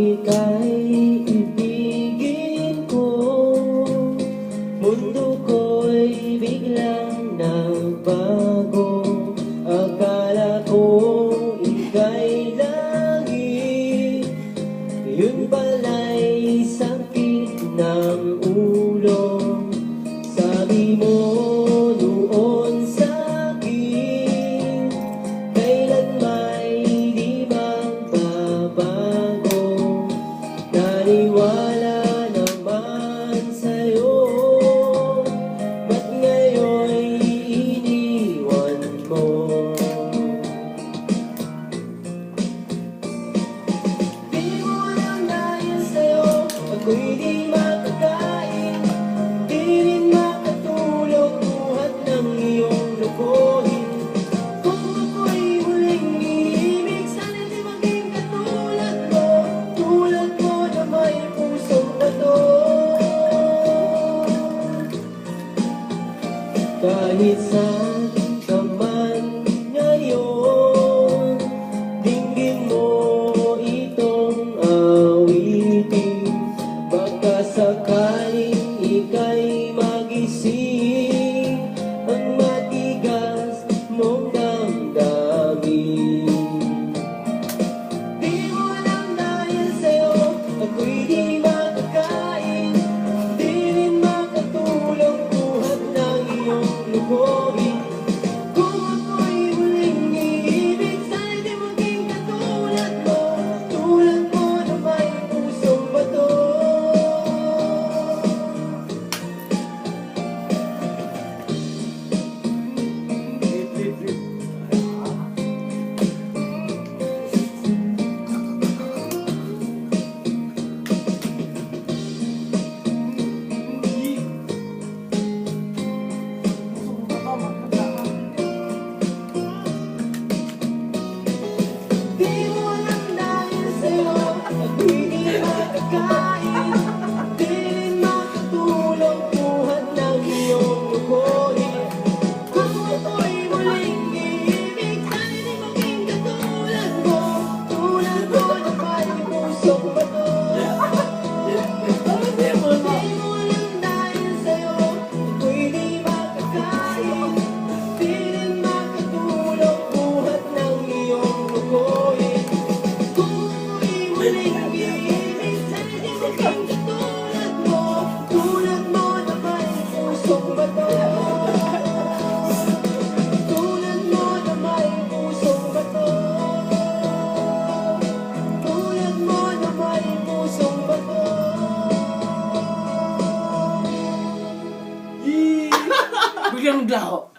ika'y ibigin ko, mundo ko'y biglang nagbago. Akala ko ika'y langit, yun pala'y sakit ng ulo. Sabi mo noon sa'kin, kailan may di magbabago. Naniwala naman sa'yo, ba't ngayon'y iniwan mo? Di mo alam dahil sa'yo ako'y di makakain, di rin makatulog buhat ng iyong lokohin. Kung ako'y muling iibig, sana di maging katulad mo, tulad mo na may pusong bato. Kahit saan ka man ngayon, dinggin mo itong awitin. Baka sakaling ika'y magising ang matigas mong damdamin. Di mo alam dahil sa'yo ako'y di makakain, di rin makatulog buhat ng iyong lukuhin. Kung ako'y muling iibig, sana di maging katulad mo, tulad mo na may pusong bato. Di mo alam dahil sa'yo ako'y di makakain, di rin makatulog buhat ng iyong lukuhin. Kung ako'y muling iibig, sana di maging katulad mo, tulad mo na may pusong bato. Di mo alam dahil sa'yo ako'y di makakain, di rin makatulog buhat ng iyong lukuhin. Kung ako'y muling iibig, sana di maging katulad mo, tulad mo na may pusong bato. Tulad mo na may pusong bato. Tulad mo na may pusong bato. Biglang naglaho.